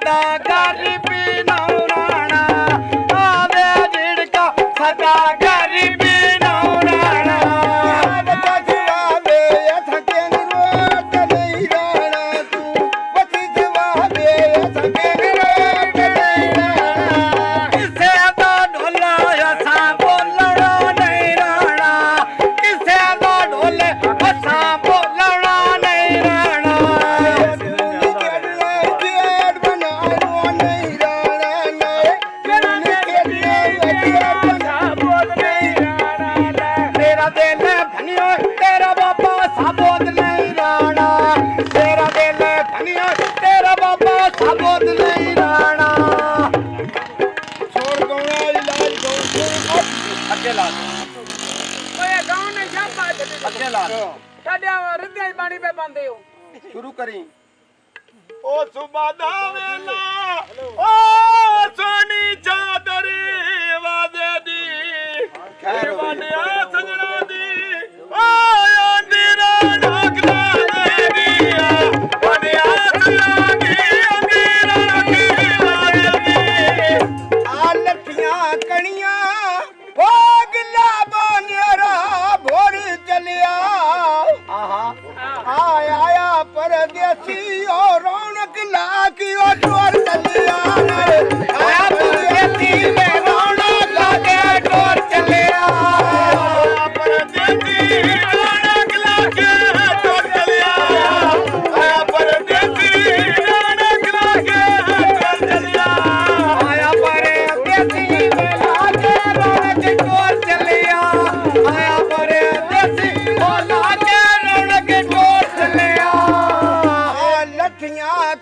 सदा गरीबी नौराना आवे झिड़का सदा गरीबी नौराना शुरू करी ओ सुबह दा वेला ओ सोनी चादरी वादे दी खैर वानिया सजना दी ओ अंधेरा ढाकना दिया वानिया सजना दी अंधेरा ढाकना दी आ लठियां कणियां ओ गिला बानिया भोर चलिया आहा आया परदेसी और रौनक लागी और डोर चलिया आया परदेसी में रौनक लागे डोर चलिया परदेसी रौनक लागे डोर चलिया आया परदेसी रौनक लागे डोर चलिया आया परदेसी में लागे रौनक डोर चलिया आया परदेसी ओ लागे रौनक डोर चलिया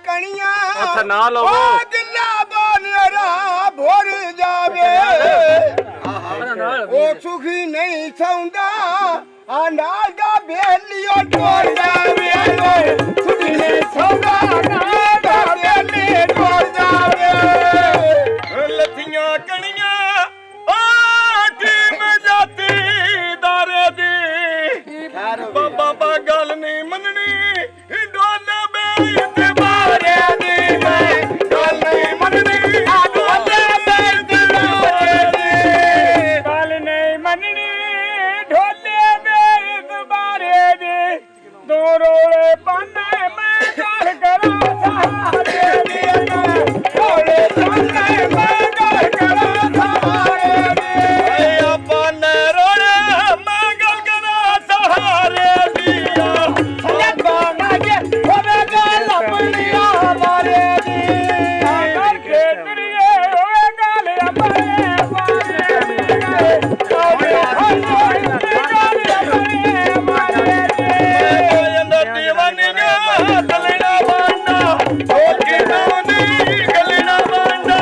कणिया ना लो गिला बानिया भोर जावे ओ सुखी नहीं सौंदा नाल दा बेलियो टोर जावे सुखी नहीं सौंदा नाल दा बेली टोर जावे लथियां कणिया ओ टीम जाती दारे दी बाबा गल नहीं मननी डोले बेइत मारे दी गल नहीं मननी डोले बेइत मारे दी गल नहीं मननी ढोले बेइत मारे दी दो रोले पाने मैं गल करा सहारे दी रोले पाने मैं गल करा सहारे दी अपने रोले मैं गल करा सहारे दिया लगाना ये होवे गल अपनी हमारे दी अगर खेतरिए होवे गल अपने हमारे दी होवे गल अपने अंदर दीवानिया गलना बांडा ढोल की दौनी गलना बांडा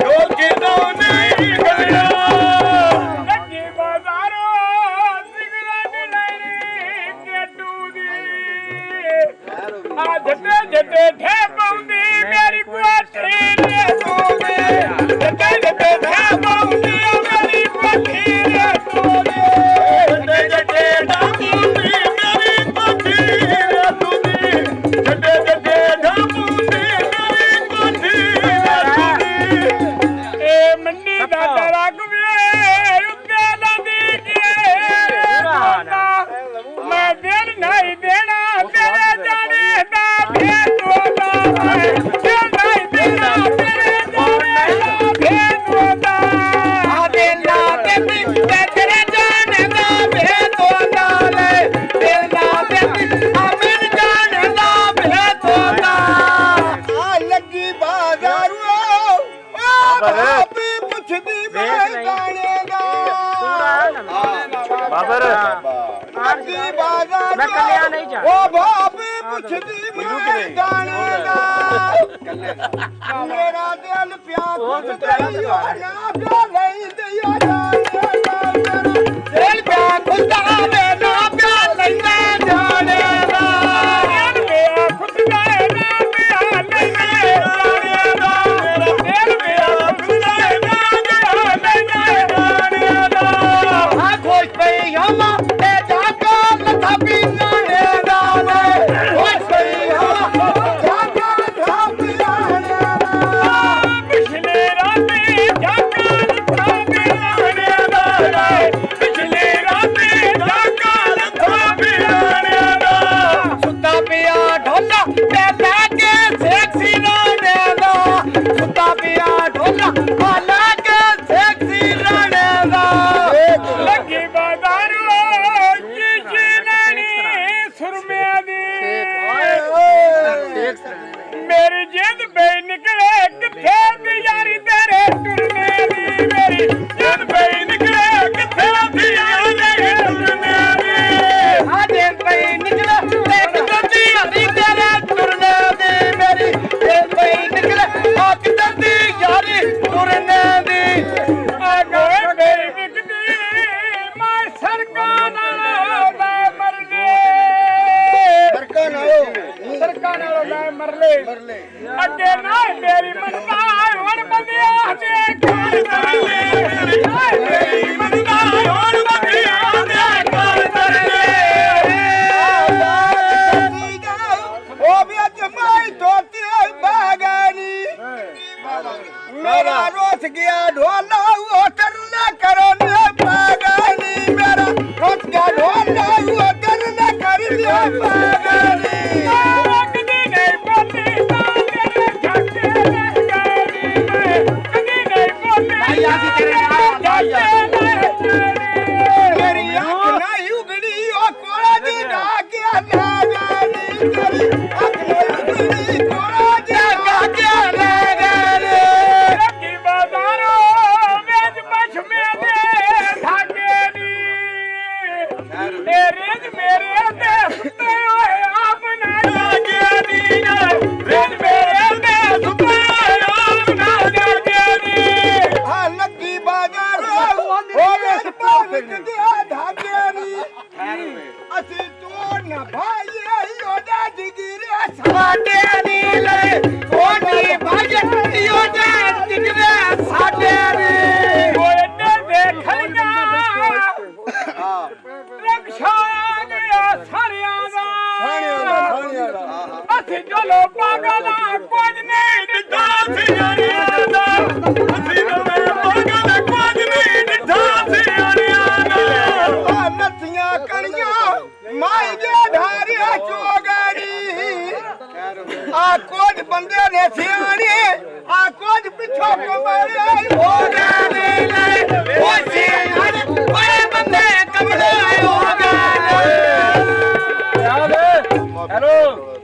ढोल की दौनी गलना लगी बाजारो सिगरेट लड़ी केटू दी आ जटे जटे ठे पौंदी मेरी कोठी ले तूने जटे जटे ठे पौंदी मेरी कोठी ले तूने जटे जटे ठे पौंदी मेरी कोठी ले तूने जटे जटे ठे पौंदी मेरी कोठी ले तूने ए मंडी दा रगवे उत्ते नदी के राना मैं देर नहीं देना तेरे जाने दा भेद होता है देर नहीं देना तेरे जाने दा भेद होता आ देना तेरी तेरे जाने दा भेद होता ले देना तेरी अमीर जाने दा भेद होता आ लगी बाजारो ओ भाभी पुछदी मैं गाने दा बाबर लगी बाजार मैं कल्या नहीं जा ओ भाभी पुछदी मैं गाने दा मेरा दिल प्यार पुछदा ना प्यार नहीं दिया जाने दा दिल प्यार पुछदा वे ना प्यार लेना जाने दा दिल मेरा पुछदा ना प्यार लेना जाने दा दिल मेरा पुछदा ना प्यार लेना जाने दा हां खोज पे यमा ते जाका लथा पी जाने दा खोज पे यमा जाका लथा पी जाने दा ਮੇਰੀ ਜਿੰਦ ਬਈ ਨਿਕਲੇ ਕਿੱਥੇ ਦੀ ਯਾਰੀ ਤੇਰੇ ਟੁਰਨੇ ਦੀ ਮੇਰੀ ਜਿੰਦ ਬਈ ਨਿਕਲੇ ਕਿੱਥੇ ਦੀ ਯਾਰੀ ਤੇਰੇ ਟੁਰਨੇ ਦੀ ਆ ਜਿੰਦ ਬਈ ਨਿਕਲੇ ਕਿੱਥੇ ਦੀ ਯਾਰੀ ਤੇਰੇ ਟੁਰਨੇ ਦੀ ਮੇਰੀ ਜਿੰਦ ਬਈ ਨਿਕਲੇ ਕਿੱਥੇ ਦੀ ਯਾਰੀ ਟੁਰਨੇ ਦੀ ਆ ਗੋਏ ਮੇਰੀ ਵਿਕਦੀ ਮੈਂ ਸਰਕਾਰ ਨਾਲ ਮਰਨੇ ਸਰਕਾਰ ਨਾਲ ਮੈਂ ਮਰਲੇ ਅੱਗੇ ਨਾ ਮੇਰੀ ਮਨਦਾ ਹੁਣ ਬੰਦਿਆ ਤੇ ਕਾਲ ਕਰਲੇ ਮੇਰੀ ਮਨਦਾ ਹੁਣ ਬੰਦਿਆ ਤੇ ਕਾਲ ਕਰਲੇ ਉਹ ਵੀ ਅੱਜ ਮੈਂ ਤੋਤੀ ਬਾਗਾਨੀ ਮੇਰਾ ਰੋਸ ਗਿਆ ਢੋਲਾ ਉਹ ਤਰਨਾ ਕਰੋ ਨੇ ਬਾਗਾਨੀ ਮੇਰਾ ਰੋਸ ਗਿਆ ਢੋਲਾ ਉਹ ਤਰਨਾ ਕਰ ਲਿਆ ਬਾਗਾਨੀ ਮੇਰੀ ਅੱਖ ਨਹੀਂ ਉਗੜੀ ਉਹ ਕੋਲਾ ਦੀ ਡਾਕਿਆ ਨਾ ਜਾਣੀ ਤੇਰੀ ਅੱਖ ਨਹੀਂ ਉਗੜੀ ਕੋਲਾ ਦੀ ਡਾਕਿਆ ਨਾ ਜਾਣੀ ਰੱਖੀ ਬਾਜ਼ਾਰੋਂ ਵੇਚ ਪਛਮੇ ਦੇ ਧਾਗੇ ਨੀ ਮੇਰੇ ਤੇ ਸੁੱਤੇ ਹੋਏ ਆਪ ਨਾ ਜਾਗਿਆ ਨੀ ਵੇਚ ਮੇਰੇ ਤੇ ਸੁੱਤੇ ਹੋਏ ਆਪ ਨਾ ਜਾਗਿਆ ਨੀ ਹਾਂ ਲੱਗੀ ਬਾਜ਼ਾਰੋਂ ਹੋਵੇ ਪਾਵਿਕ ਦਿਆ ਧਾਗੇ ਨੀ ਅਸੀਂ ਤੋੜ ਨਾ ਭਾਈ ਉਹਦਾ ਜਿਗਰੇ ਸਾਡੇ ਨੀ ਲੈ ਕੋਟੀ ਬਾਜੇ ਉਹਦਾ ਜਿਗਰੇ ਸਾਡੇ ਨੀ ਓਏ ਨੇ ਦੇਖਣਾ ਰਕਸ਼ਾ ਗਿਆ ਸਾਰਿਆਂ ਦਾ ਅਸੀਂ ਚਲੋ ਪਾਗਲ ਕੁਝ ਨਹੀਂ ਦਿੱਤਾ ਸੀ ਅੜਿਆਂ ਦਾ ਅਸੀਂ ਚਲੋ ਪਾਗਲ ਕੁਝ ਨਹੀਂ ਦਿੱਤਾ ਸੀ ਅੜਿਆਂ ਦਾ ਨੱਥੀਆਂ ਕਣੀਆਂ ਮਾਈ ਦੇ ਧਾਰਿਆ ਚੋਗੜੀ ਆ ਕੁਝ ਬੰਦੇ ਨੇ ਸਿਆਣੇ ਆ ਕੁਝ ਪਿੱਛੋਂ ਕਮਰੇ ਹੋ ਗਏ ਲੈ ਉਹ ਸਿਆਣੇ ਬੜੇ ਬੰਦੇ ਕਮਰੇ ਹੋ ਗਏ ਹੈਲੋ